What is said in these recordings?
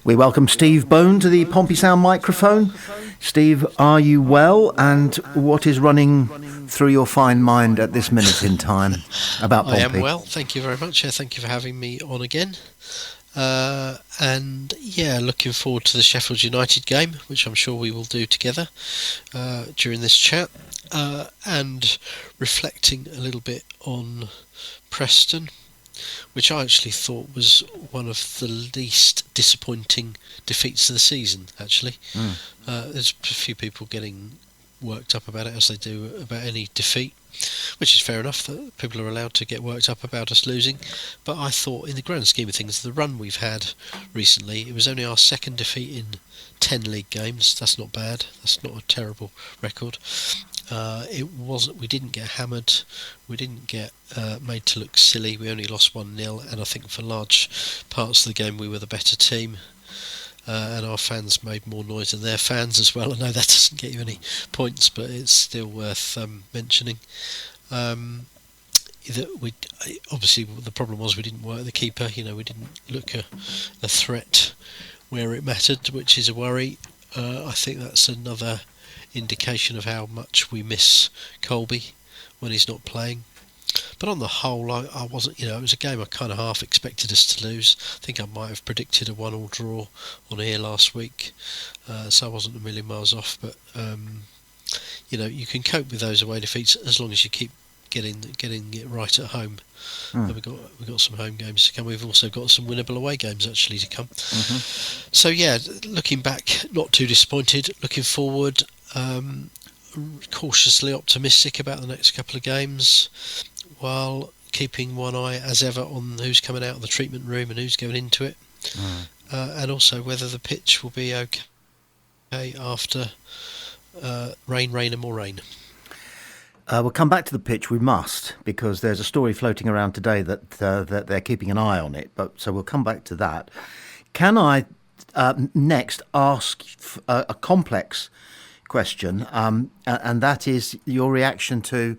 We welcome Steve Bone to the Pompey Sound microphone. Steve, are you well? And what is running through your fine mind at this minute in time about Pompey? I am well, thank you very much. Thank you for having me on again. Looking forward to the Sheffield United game, which I'm sure we will do together during this chat, and reflecting a little bit on Preston, which I actually thought was one of the least disappointing defeats of the season, actually. There's a few people getting worked up about it, as they do about any defeat, which is fair enough that people are allowed to get worked up about us losing. But I thought, in the grand scheme of things, the run we've had recently, it was only our second defeat in 10 league games. That's not bad. That's not a terrible record. We didn't get hammered, we didn't get made to look silly. We only lost 1-0, and I think for large parts of the game we were the better team, and our fans made more noise than their fans as well. I know that doesn't get you any points, but it's still worth mentioning. Obviously the problem was we didn't work the keeper. We didn't look a threat where it mattered, which is a worry. I think that's another indication of how much we miss Colby when he's not playing. But on the whole, I wasn't. It was a game I kind of half expected us to lose. I think I might have predicted a 1-1 draw on here last week, so I wasn't a million miles off. But you can cope with those away defeats as long as you keep getting it right at home. And we've got some home games to come. We've also got some winnable away games actually to come. So looking back, not too disappointed. Looking forward, cautiously optimistic about the next couple of games, while keeping one eye as ever on who's coming out of the treatment room and who's going into it, and also whether the pitch will be okay after rain and more rain. We'll come back to the pitch. We must, because there's a story floating around today that they're keeping an eye on it. So we'll come back to that. Can I next ask a complex question, and that is your reaction to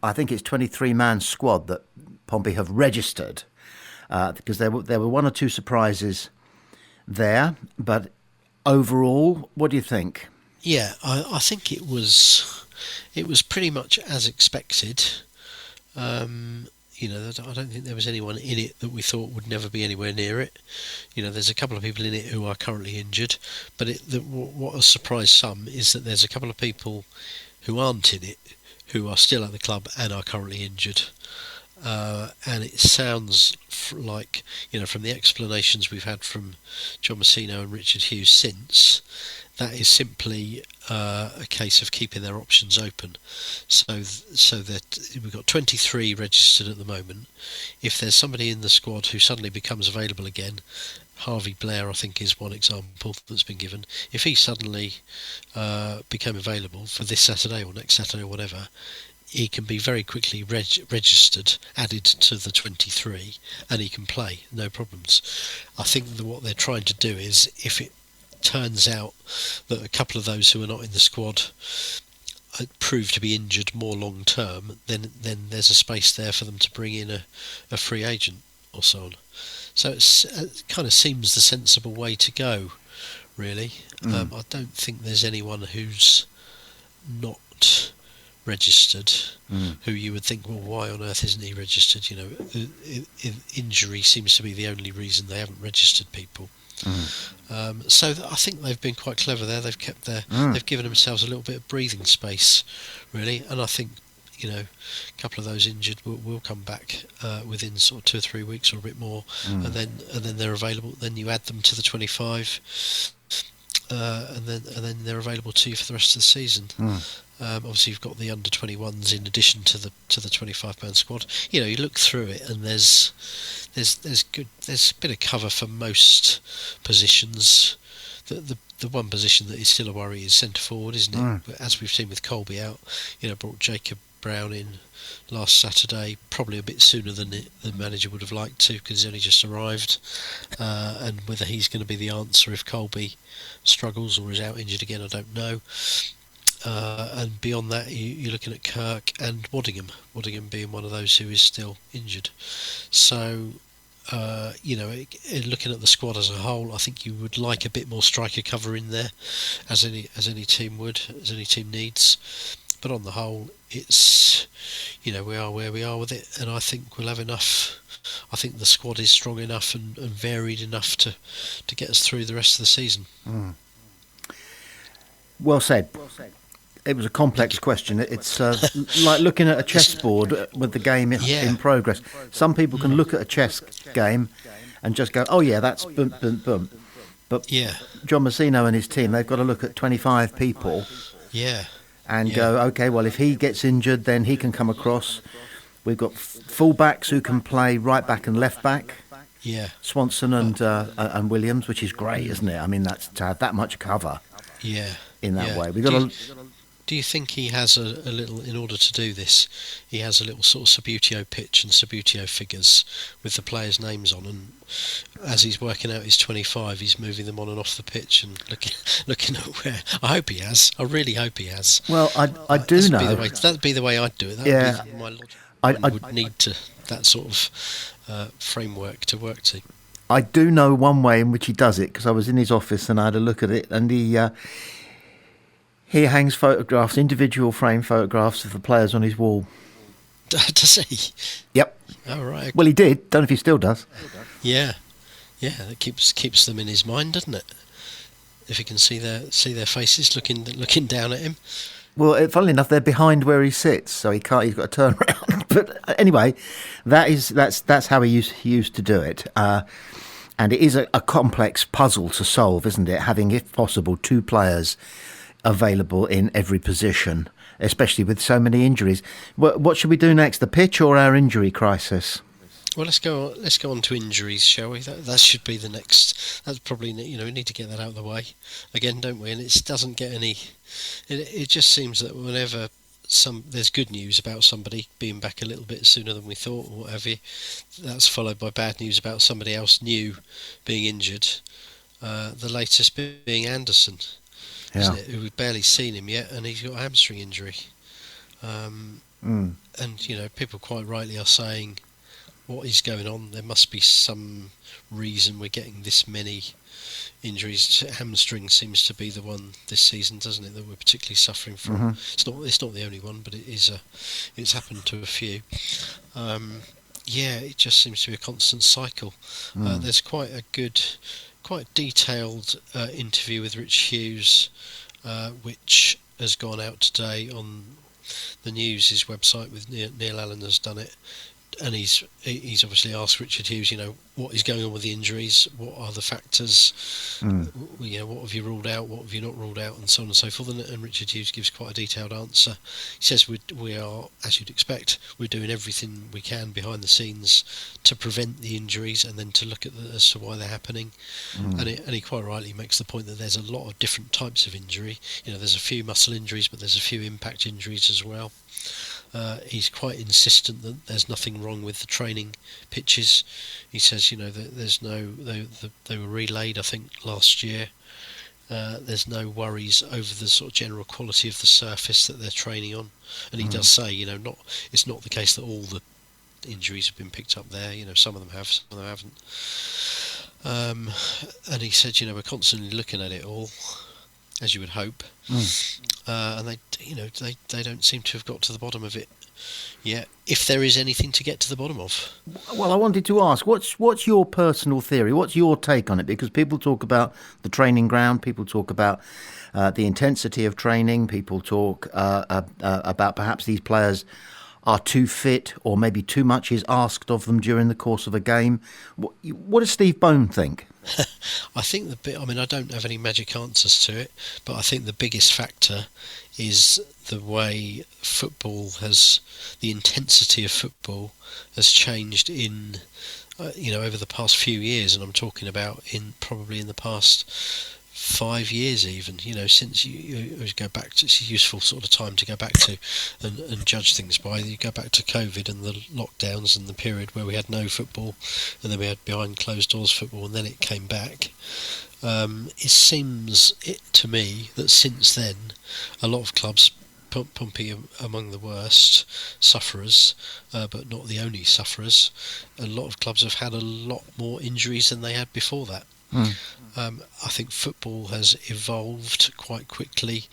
I think it's 23-man squad that Pompey have registered, because there were one or two surprises there, but overall, what do you think? Yeah, I think it was pretty much as expected. I don't think there was anyone in it that we thought would never be anywhere near it. There's a couple of people in it who are currently injured, but what has surprised some is that there's a couple of people who aren't in it who are still at the club and are currently injured. And it sounds like, from the explanations we've had from John Messino and Richard Hughes since, that is simply a case of keeping their options open. So that we've got 23 registered at the moment. If there's somebody in the squad who suddenly becomes available again, Harvey Blair I think is one example that's been given. If he suddenly became available for this Saturday or next Saturday or whatever, he can be very quickly registered, added to the 23, and he can play, no problems. I think that what they're trying to do is, if it turns out that a couple of those who are not in the squad prove to be injured more long term, then there's a space there for them to bring in a free agent or so on. So it kind of seems the sensible way to go, really. I don't think there's anyone who's not registered who you would think, well, why on earth isn't he registered? Injury seems to be the only reason they haven't registered people. So I think they've been quite clever there. They've kept they've given themselves a little bit of breathing space, really, and I think a couple of those injured will come back within sort of 2 or 3 weeks or a bit more, and then they're available. Then you add them to the 25, and then they're available to you for the rest of the season. Obviously, you've got the under 21s in addition to the 25-man squad. You look through it, and there's a bit of cover for most positions. The one position that is still a worry is centre forward, isn't it? But as we've seen with Colby out, brought Jacob Brown in last Saturday, probably a bit sooner than the manager would have liked to, because he's only just arrived, and whether he's going to be the answer if Colby struggles or is out injured again, I don't know. And beyond that, you're looking at Kirk and Waddingham being one of those who is still injured. So looking at the squad as a whole, I think you would like a bit more striker cover in there, as any team would, as any team needs. But on the whole, it's we are where we are with it, and I think we'll have enough. I think the squad is strong enough and varied enough to get us through the rest of the season. Well said. It was a complex question. It's like looking at a chessboard with the game in progress. Some people can look at a chess game and just go, oh yeah, that's boom, boom, boom. But John Messino and his team, they've got to look at 25 people and go, okay, well, if he gets injured, then he can come across. We've got full-backs who can play right back and left back. Yeah. Swanson and Williams, which is great, isn't it? I mean, that's to have that much cover in that way. We've got Do you think he has a little, in order to do this, he has a little sort of Subbuteo pitch and Subbuteo figures with the players' names on, and as he's working out his 25, he's moving them on and off the pitch and looking at where? I hope he has. I really hope he has. Well, I do know. That'd be the way I'd do it. That would be my logic. I would need that sort of framework to work to. I do know one way in which he does it, because I was in his office and I had a look at it, and he hangs photographs, individual frame photographs of the players on his wall. Does he? Yep. Oh, right. Well, he did. Don't know if he still does. Yeah. That keeps them in his mind, doesn't it? If he can see their faces looking down at him. Well, funnily enough, they're behind where he sits, so he can't. He's got to turn around. But anyway, that's how he used to do it. And it is a complex puzzle to solve, isn't it? Having, if possible, two players available in every position, especially with so many injuries. What should we do next, the pitch or our injury crisis? Well, let's go on to injuries, shall we? That should be the next. That's probably, we need to get that out of the way again, don't we? And it doesn't get any. It just seems that whenever there's good news about somebody being back a little bit sooner than we thought, or whatever, that's followed by bad news about somebody else new being injured. The latest being Anderson. Isn't it? We've barely seen him yet, and he's got a hamstring injury. And people quite rightly are saying, what is going on? There must be some reason we're getting this many injuries. Hamstring seems to be the one this season, doesn't it, that we're particularly suffering from. It's not the only one, but it's happened to a few. It just seems to be a constant cycle. There's quite detailed interview with Rich Hughes, which has gone out today on the news. His website with Neil Allen has done it, and he's obviously asked Richard Hughes, what is going on with the injuries, what are the factors, what have you ruled out, what have you not ruled out, and so on and so forth. And Richard Hughes gives quite a detailed answer. He says we are, as you'd expect, we're doing everything we can behind the scenes to prevent the injuries and then to look at as to why they're happening. And he quite rightly makes the point that there's a lot of different types of injury. There's a few muscle injuries, but there's a few impact injuries as well. He's quite insistent that there's nothing wrong with the training pitches. He says, that there's they were relayed, I think, last year. There's no worries over the sort of general quality of the surface that they're training on. And he does say, it's not the case that all the injuries have been picked up there. Some of them have, some of them haven't. And he said, we're constantly looking at it all, as you would hope. And they don't seem to have got to the bottom of it yet, if there is anything to get to the bottom of. Well, I wanted to ask, what's your personal theory? What's your take on it? Because people talk about the training ground, people talk about the intensity of training, people talk about perhaps these players are too fit, or maybe too much is asked of them during the course of a game. What does Steve Bone think? I think I don't have any magic answers to it, but I think the biggest factor is the way the intensity of football has changed over the past few years, and I'm talking about probably in the past 5 years even, since you go back to, it's a useful sort of time to go back to and judge things by. You go back to COVID and the lockdowns and the period where we had no football, and then we had behind closed doors football, and then it came back. It seems to me that since then a lot of clubs, Pompey among the worst sufferers, but not the only sufferers. A lot of clubs have had a lot more injuries than they had before that. I think football has evolved quite quickly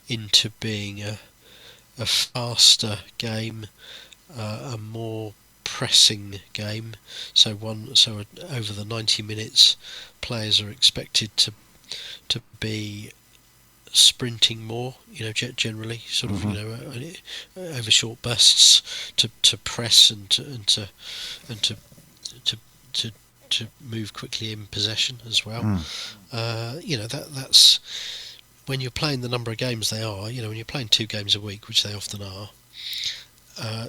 into being a faster game, a more pressing game. So over the 90 minutes, players are expected to be sprinting more, generally sort of, over short bursts to press and to move quickly in possession as well. That's when you're playing the number of games they are. When you're playing 2 games a week, which they often are.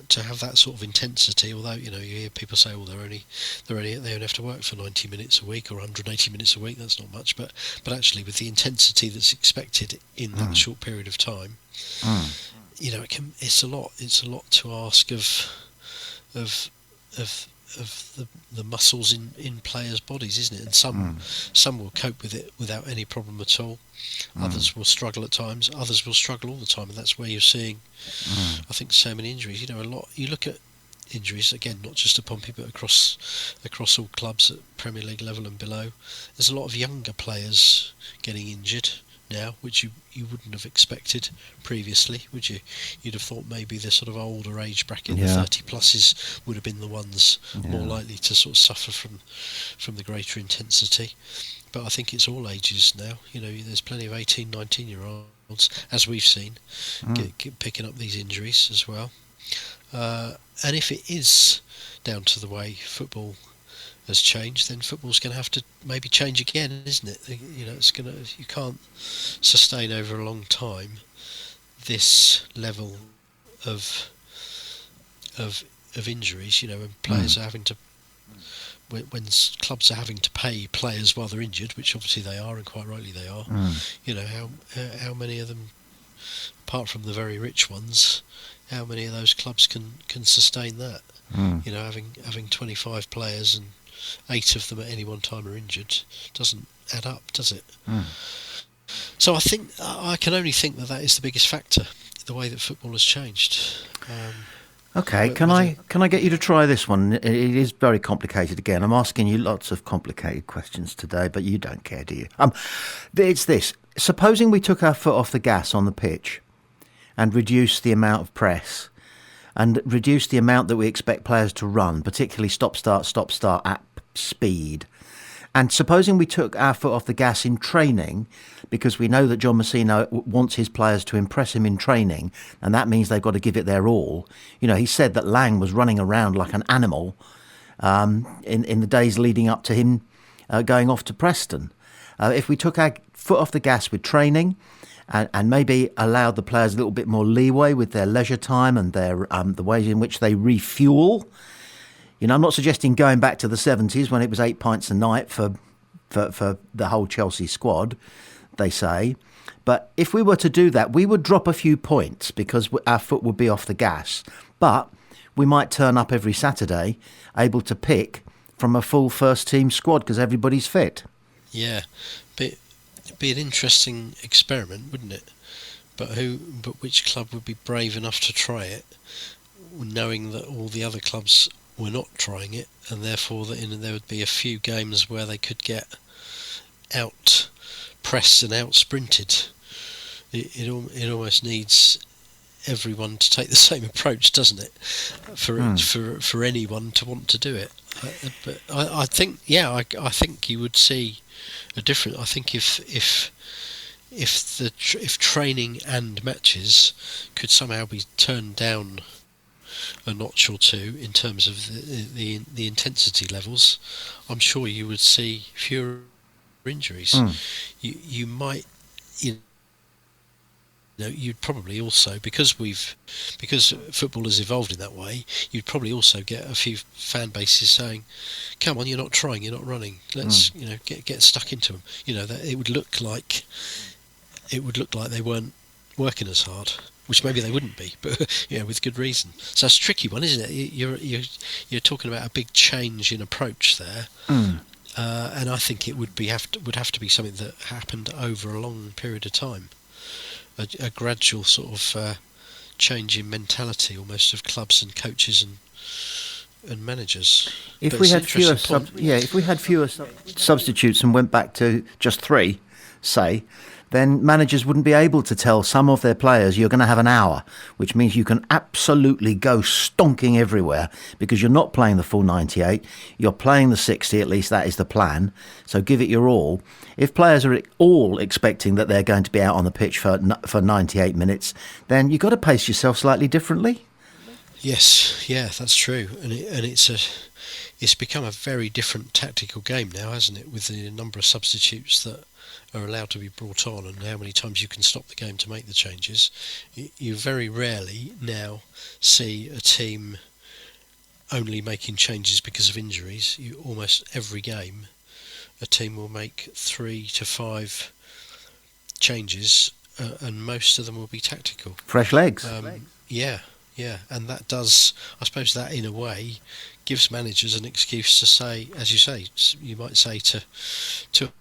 To have that sort of intensity, although you hear people say, "Oh, they only have to work for 90 minutes a week or 180 minutes a week." That's not much, but actually, with the intensity that's expected in that short period of time, it's a lot. It's a lot to ask of the muscles in players' bodies, isn't it? And some will cope with it without any problem at all. Others will struggle at times. Others will struggle all the time, and that's where you're seeing, I think, so many injuries. A lot. You look at injuries again, not just at Pompey, but across all clubs at Premier League level and below. There's a lot of younger players getting injured now, which you wouldn't have expected previously, would you? You'd have thought maybe the sort of older age bracket, the 30 pluses, would have been the ones more likely to sort of suffer from the greater intensity. But I think it's all ages now. There's plenty of 18, 19-year-olds, as we've seen, picking up these injuries as well. And if it is down to the way football has changed, then football's going to have to maybe change again, isn't it? You can't sustain over a long time this level of injuries. When players are having to, when clubs are having to pay players while they're injured, which obviously they are, and quite rightly they are. How many of them, apart from the very rich ones, how many of those clubs can sustain that? Having 25 players and 8 of them at any one time are injured doesn't add up, does it? So I can only think that is the biggest factor, the way that football has changed. Okay, can I get you to try this one? It is very complicated again. I'm asking you lots of complicated questions today, but you don't care, do you? It's this. Supposing we took our foot off the gas on the pitch and reduced the amount of press and reduced the amount that we expect players to run, particularly stop-start at speed. And supposing we took our foot off the gas in training, because we know that John Messina wants his players to impress him in training, and that means they've got to give it their all. He said that Lang was running around like an animal in the days leading up to him going off to Preston. If we took our foot off the gas with training and maybe allowed the players a little bit more leeway with their leisure time and their the ways in which they refuel. I'm not suggesting going back to the 70s when it was 8 pints a night for the whole Chelsea squad, they say. But if we were to do that, we would drop a few points because our foot would be off the gas. But we might turn up every Saturday able to pick from a full first-team squad because everybody's fit. Yeah, but it'd be an interesting experiment, wouldn't it? But which club would be brave enough to try it, knowing that all the other clubs were not trying it, and therefore there would be a few games where they could get out pressed and out sprinted. It almost needs everyone to take the same approach, doesn't it? For anyone to want to do it. But I think I think you would see a different. I think if training and matches could somehow be turned down a notch or two in terms of the intensity levels, I'm sure you would see fewer injuries. You might, you'd probably also, because football has evolved in that way, you'd probably also get a few fan bases saying, "Come on, you're not trying, you're not running. Let's get stuck into them." That it would look like they weren't working as hard. Which maybe they wouldn't be, but with good reason. So it's a tricky one, isn't it? You're talking about a big change in approach there, and I think it would have to be something that happened over a long period of time, a gradual sort of change in mentality almost of clubs and coaches and managers. If we had fewer substitutes and went back to just 3, say, then managers wouldn't be able to tell some of their players you're going to have an hour, which means you can absolutely go stonking everywhere because you're not playing the full 98, you're playing the 60, at least that is the plan, so give it your all. If players are all expecting that they're going to be out on the pitch for 98 minutes, then you've got to pace yourself slightly differently. Yes, yeah, that's true, and it's become a very different tactical game now, hasn't it? With the number of substitutes that are allowed to be brought on, and how many times you can stop the game to make the changes. You very rarely now see a team only making changes because of injuries. Almost every game, a team will make 3 to 5 changes, and most of them will be tactical. Fresh legs. Yeah, and that does, I suppose that in a way gives managers an excuse to say, as you say, you might say to 2 or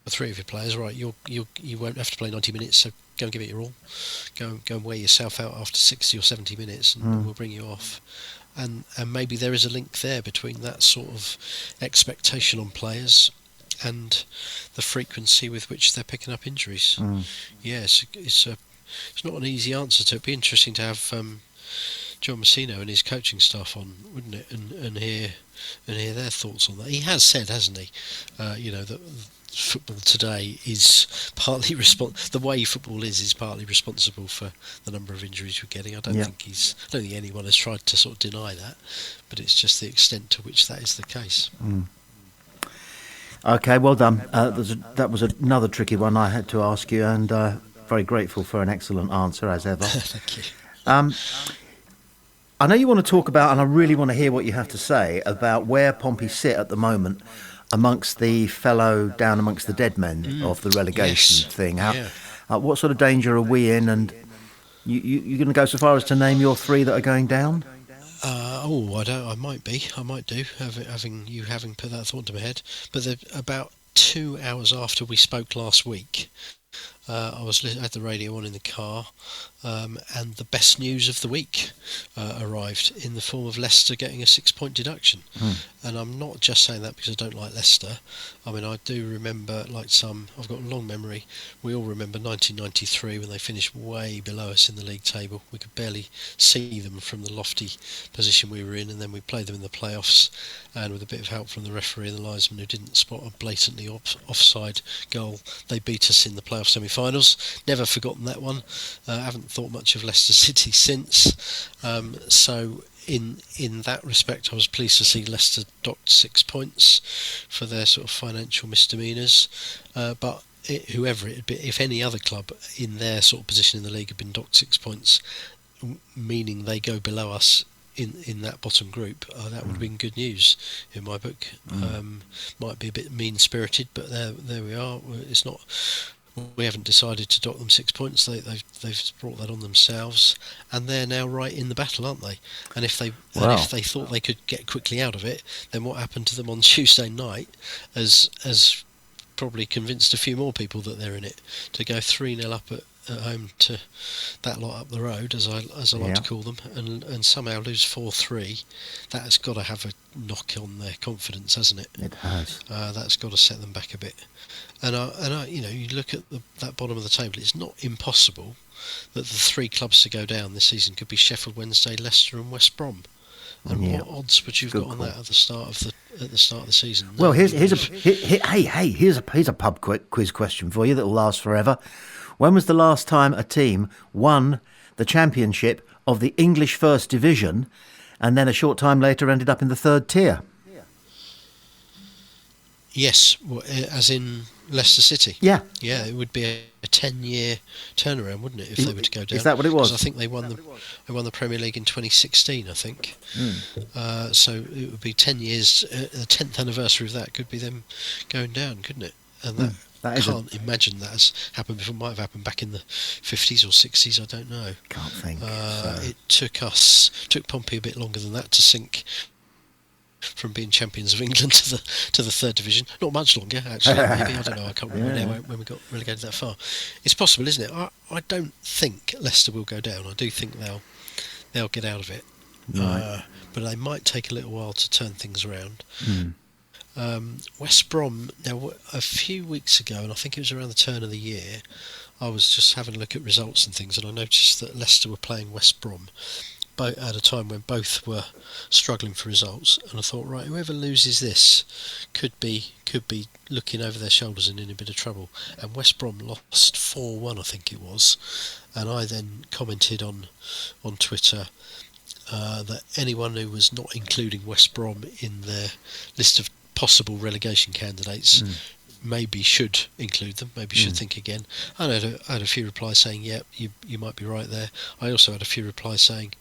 3 of your players, right, you won't have to play 90 minutes, so go and give it your all. Go and wear yourself out after 60 or 70 minutes, and we'll bring you off. And maybe there is a link there between that sort of expectation on players and the frequency with which they're picking up injuries. Yes, it's not an easy answer to it. It'd be interesting to have John Messino and his coaching staff on, wouldn't it, and hear their thoughts on that. He has said, hasn't he, that football today is partly the way football is partly responsible for the number of injuries we're getting. I don't think anyone has tried to sort of deny that, but it's just the extent to which that is the case. Okay, well done. That was another tricky one I had to ask you, and very grateful for an excellent answer as ever. Thank you. I know you want to talk about, and I really want to hear what you have to say about where Pompey sit at the moment amongst the fellow down amongst the dead men of the relegation thing. What sort of danger are we in? And you're going to go so far as to name your 3 that are going down? I might do, having put that thought into my head. But about 2 hours after we spoke last week, I had the radio on in the car, and the best news of the week arrived in the form of Leicester getting a 6-point deduction. And I'm not just saying that because I don't like Leicester. I mean, I do remember, like I've got a long memory. We all remember 1993 when they finished way below us in the league table. We could barely see them from the lofty position we were in, and then we played them in the playoffs, and with a bit of help from the referee and the linesman who didn't spot a blatantly offside goal, they beat us in the playoff semi-finals. Never forgotten that one. Haven't thought much of Leicester City since. So in that respect, I was pleased to see Leicester docked 6 points for their sort of financial misdemeanours. But whoever it had been, if any other club in their sort of position in the league had been docked 6 points, meaning they go below us in that bottom group, that would have been good news in my book. Might be a bit mean-spirited, but there we are. It's not. We haven't decided to dock them 6 points. They've brought that on themselves, and they're now right in the battle, aren't they? And if they thought they could get quickly out of it, then what happened to them on Tuesday night has probably convinced a few more people that they're in it. To go 3-0 up at home to that lot up the road, as I like to call them, and somehow lose 4-3, that has got to have a knock on their confidence, hasn't it? It has. That's got to set them back a bit. And you look at that bottom of the table. It's not impossible that the 3 clubs to go down this season could be Sheffield Wednesday, Leicester, and West Brom. And what odds would you've got on that at the start of the season? Well, here's a pub quiz question for you that will last forever. When was the last time a team won the championship of the English First Division, and then a short time later ended up in the 3rd tier? Yes, as in Leicester City. Yeah, it would be a 10-year turnaround, wouldn't it, if they were to go down? Is that what it was? I think they won the Premier League in 2016. I think. So it would be 10 years. The 10th anniversary of that could be them going down, couldn't it? And I can't imagine that has happened before. It might have happened back in the 50s or 60s. I don't know. Can't think. It took Pompey a bit longer than that to sink from being champions of England to the third division. Not much longer, actually. Maybe, I don't know. I can't remember now when we got relegated that far. It's possible, isn't it? I don't think Leicester will go down. I do think they'll get out of it, Right. but they might take a little while to turn things around. Hmm. West Brom. Now, a few weeks ago, and I think it was around the turn of the year, I was just having a look at results and things, and I noticed that Leicester were playing West Brom at a time when both were struggling for results, and I thought, right, whoever loses this could be looking over their shoulders and in a bit of trouble. And West Brom lost 4-1, I think it was, and I then commented on Twitter that anyone who was not including West Brom in their list of possible relegation candidates maybe should include them, maybe should think again. I had a few replies saying, yeah, you might be right there. I also had a few replies saying,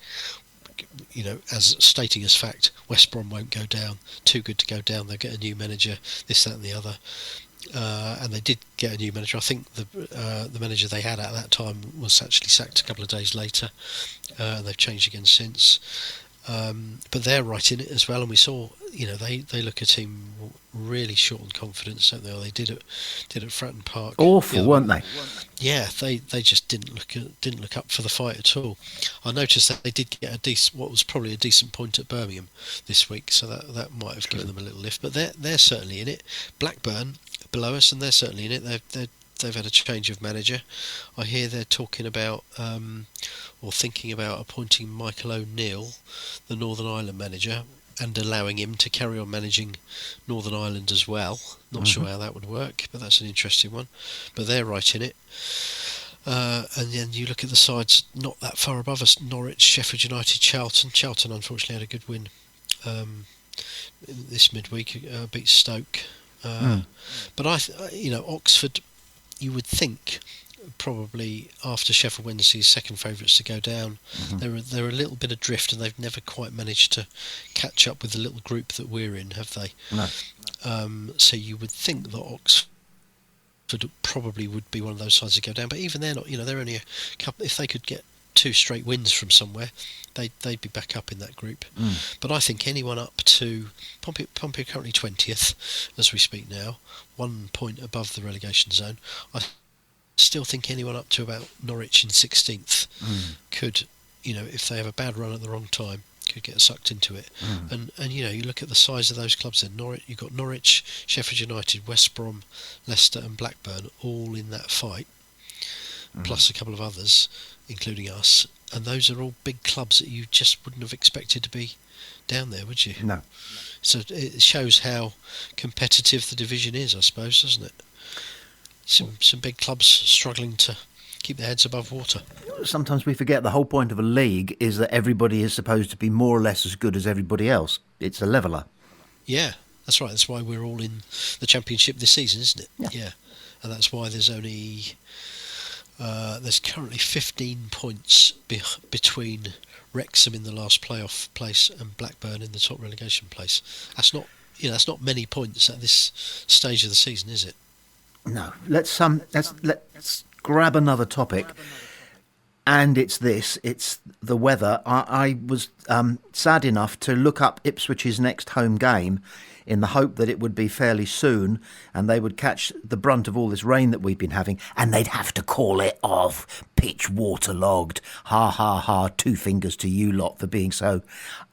as stating as fact, West Brom won't go down, too good to go down, they'll get a new manager, this, that and the other. And they did get a new manager. I think the manager they had at that time was actually sacked a couple of days later, and they've changed again since. But they're right in it as well, and we saw, they look a team really short on confidence, don't they? Or they did at Fratton Park. Awful, weren't they? Yeah, they just didn't look up for the fight at all. I noticed that they did get what was probably a decent point at Birmingham this week, so that might have given them a little lift. But they're certainly in it. Blackburn below us, and they're certainly in it. They've had a change of manager. I hear they're talking about or thinking about appointing Michael O'Neill, the Northern Ireland manager, and allowing him to carry on managing Northern Ireland as well. Not sure how that would work, but that's an interesting one. But they're right in it. And then you look at the sides not that far above us: Norwich, Sheffield United, Charlton. Charlton unfortunately had a good win this midweek, beat Stoke. But Oxford, you would think, probably after Sheffield Wednesday's second favourites to go down, they're a little bit adrift, and they've never quite managed to catch up with the little group that we're in, have they? No. So you would think that Oxford probably would be one of those sides to go down, but even they're not. They're only a couple. If they could get 2 straight wins from somewhere, they'd be back up in that group. But I think anyone up to Pompey are currently 20th as we speak now, 1 point above the relegation zone. I still think anyone up to about Norwich in 16th could, if they have a bad run at the wrong time, could get sucked into it. And you look at the size of those clubs then. You've got Norwich, Sheffield United, West Brom, Leicester and Blackburn all in that fight, plus a couple of others, including us. And those are all big clubs that you just wouldn't have expected to be down there, would you? No. So it shows how competitive the division is, I suppose, doesn't it? Some big clubs struggling to keep their heads above water. Sometimes we forget the whole point of a league is that everybody is supposed to be more or less as good as everybody else. It's a leveller. Yeah, that's right. That's why we're all in the Championship this season, isn't it? Yeah. And that's why there's only there's currently 15 points between Wrexham in the last playoff place and Blackburn in the top relegation place. That's not many points at this stage of the season, is it? No. Let's grab another topic. And it's the weather. I was sad enough to look up Ipswich's next home game in the hope that it would be fairly soon and they would catch the brunt of all this rain that we've been having, and they'd have to call it off. Pitch waterlogged. Ha, ha, ha. 2 fingers to you lot for being so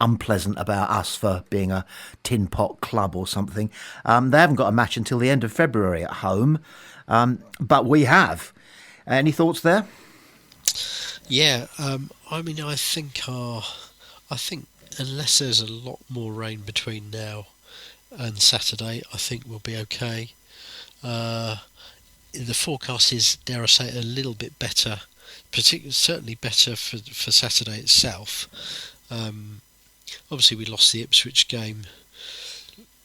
unpleasant about us for being a tin pot club or something. They haven't got a match until the end of February at home, but we have. Any thoughts there? Yeah, I think unless there's a lot more rain between now and Saturday, I think we'll be okay. The forecast is, dare I say, a little bit better, certainly better for Saturday itself. Obviously, we lost the Ipswich game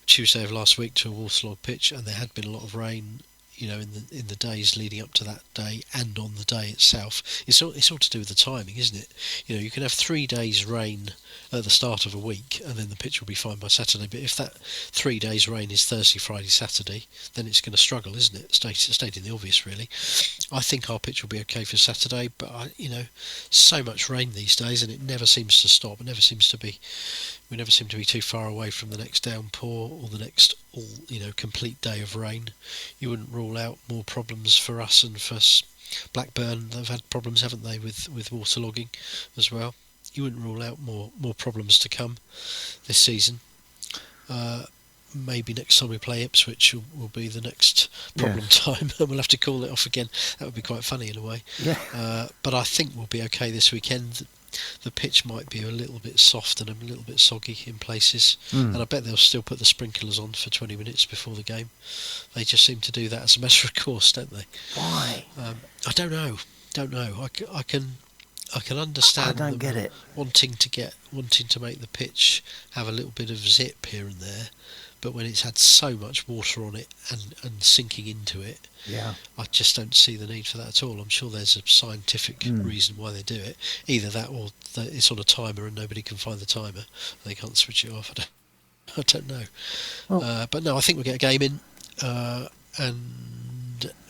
Tuesday of last week to a waterlogged pitch, and there had been a lot of rain. in the days leading up to that day and on the day itself. It's all to do with the timing, isn't it? You can have 3 days rain at the start of a week, and then the pitch will be fine by Saturday. But if that 3 days rain is Thursday, Friday, Saturday, then it's going to struggle, isn't it? Stating the obvious, really. I think our pitch will be okay for Saturday, but so much rain these days, and it never seems to stop. It never seems to be. We never seem to be too far away from the next downpour or the next complete day of rain. You wouldn't rule out more problems for us and for Blackburn. They've had problems, haven't they, with waterlogging as well. You wouldn't rule out more problems to come this season. Maybe next time we play Ipswich will be the next problem time, and we'll have to call it off again. That would be quite funny in a way. Yeah. But I think we'll be okay this weekend. The pitch might be a little bit soft and a little bit soggy in places, and I bet they'll still put the sprinklers on for 20 minutes before the game. They just seem to do that as a matter of course, don't they? Why? I don't know. I can understand. I don't get it. Wanting to make the pitch have a little bit of zip here and there, but when it's had so much water on it and sinking into it, I just don't see the need for that at all. I'm sure there's a scientific reason why they do it. Either that or it's on a timer and nobody can find the timer. They can't switch it off. I don't know. Well, but no, I think we'll get a game in, and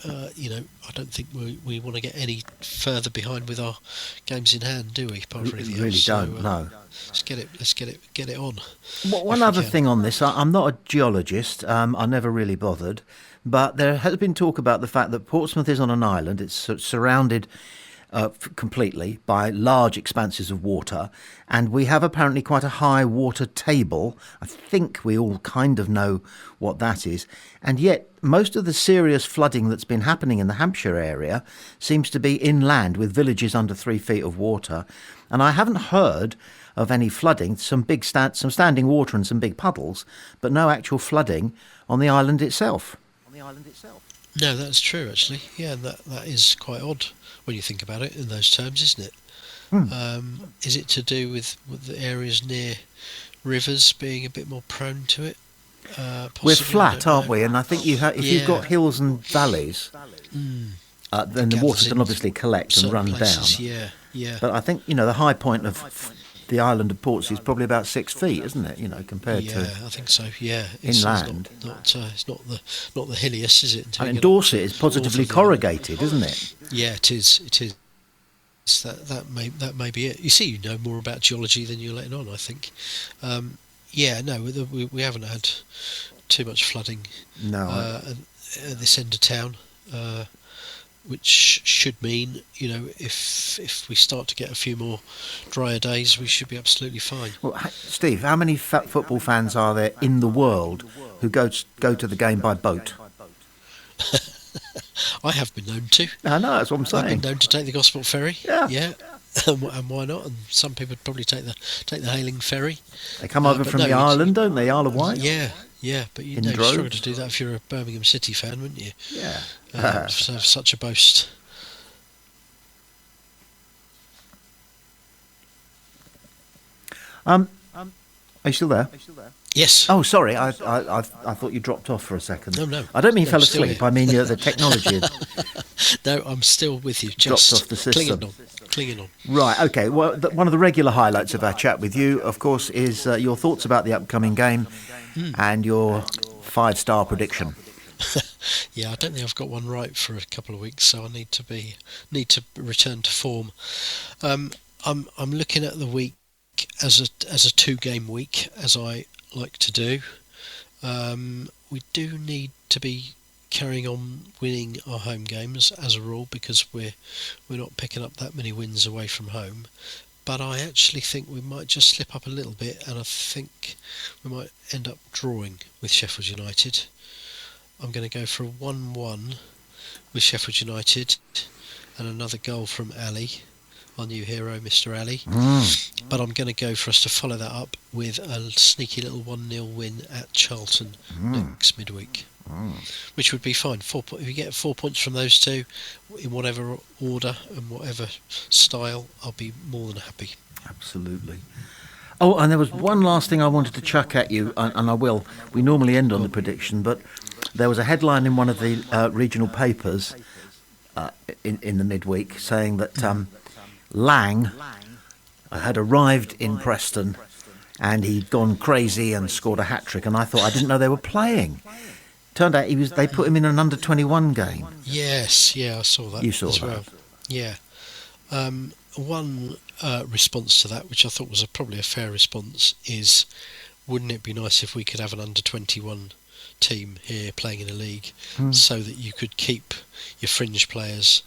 I don't think we want to get any further behind with our games in hand, do we? Apart from anything really else. don't. No. Let's get it on. One other thing on this, I'm not a geologist. I never really bothered, but there has been talk about the fact that Portsmouth is on an island. It's surrounded completely by large expanses of water, and we have apparently quite a high water table. I think we all kind of know what that is, and yet most of the serious flooding that's been happening in the Hampshire area seems to be inland with villages under 3 feet of water, and I haven't heard of any flooding. Some standing water and some big puddles, but no actual flooding on the island itself. No, that's true actually. Yeah, and that is quite odd when you think about it in those terms, isn't it? Is it to do with the areas near rivers being a bit more prone to it? We're flat, aren't we? And I think if you've got hills and valleys, then the water can obviously collect and run places, down. Yeah. But I think the high point of the island of Portsea is probably about 6 feet, isn't it? Compared to I think so. Yeah, inland. It's not the hilliest, is it? And Dorset is positively corrugated, isn't it? Yeah, it is. It is. That may be it. You see, you know more about geology than you're letting on, I think. We haven't had too much flooding. No. At this end of town, which should mean, if we start to get a few more drier days, we should be absolutely fine. Well, Steve, how many football fans are there in the world who go to the game by boat? I have been known to. I know, that's what I'm saying. I've been known to take the Gosport ferry. Yeah. And why not? And some people would probably take the Hayling ferry. They come over from the island, don't they? Isle of Wight. Yeah, but you'd struggle to do that if you're a Birmingham City fan, wouldn't you? Yeah. To have such a boast. Are you still there? Yes. Oh, sorry. I thought you dropped off for a second. No. I don't mean you fell still asleep. here. I mean the technology No, I'm still with you. dropped Just off the system. clinging on. Right. Okay. Well, one of the regular highlights of our chat with you, of course, is your thoughts about the upcoming game and your 5-star prediction. Yeah, I don't think I've got one right for a couple of weeks, so I need to return to form. I'm looking at the week as a 2-game week, as I like to do. We do need to be carrying on winning our home games as a rule, because we're not picking up that many wins away from home. But I actually think we might just slip up a little bit, and I think we might end up drawing with Sheffield United. I'm going to go for a 1-1 with Sheffield United and another goal from Ali, our new hero, Mr. Ali. But I'm going to go for us to follow that up with a sneaky little 1-0 win at Charlton next midweek, which would be fine. If you get 4 points from those two, in whatever order and whatever style, I'll be more than happy. Absolutely. Oh, and there was one last thing I wanted to chuck at you, and I will. We normally end on the prediction, but there was a headline in one of the regional papers in the midweek saying that Lang had arrived in Preston and he'd gone crazy and scored a hat-trick, and I thought, I didn't know they were playing. Turned out they put him in an under-21 game. Yes, yeah, I saw that. You saw as that. well. Yeah. One response to that, which I thought was probably a fair response, is wouldn't it be nice if we could have an under-21 team here playing in a league so that you could keep your fringe players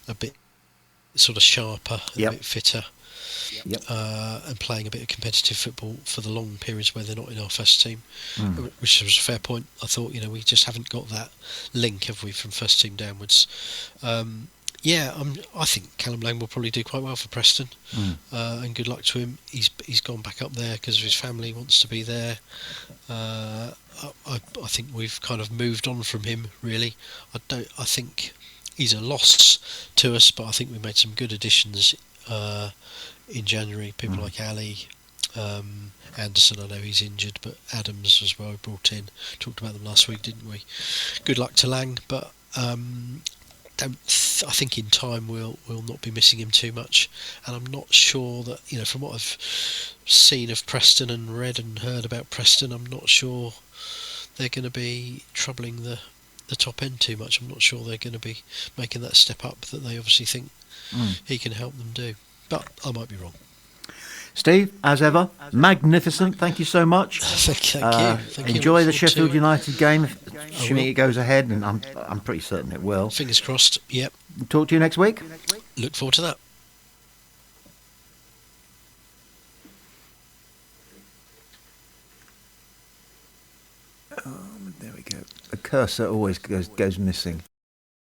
a bit sort of sharper, a bit fitter, and playing a bit of competitive football for the long periods where they're not in our first team, which was a fair point. I thought, we just haven't got that link, have we, from first team downwards. I think Callum Lang will probably do quite well for Preston, and good luck to him. He's gone back up there because his family wants to be there. I think we've kind of moved on from him, really. I think he's a loss to us, but I think we made some good additions in January. People like Ali, Anderson, I know he's injured, but Adams as well brought in. Talked about them last week, didn't we? Good luck to Lang, but I think in time we'll not be missing him too much, and I'm not sure that, from what I've seen of Preston and read and heard about Preston, I'm not sure they're going to be troubling the top end too much. I'm not sure they're going to be making that step up that they obviously think he can help them do, but I might be wrong. Steve, as ever, magnificent. Thank you so much. Thank you. Enjoy the Sheffield United game, assuming it goes ahead, and I'm pretty certain it will. Fingers crossed. Yep. Talk to you next week. Look forward to that. There we go. The cursor always goes missing.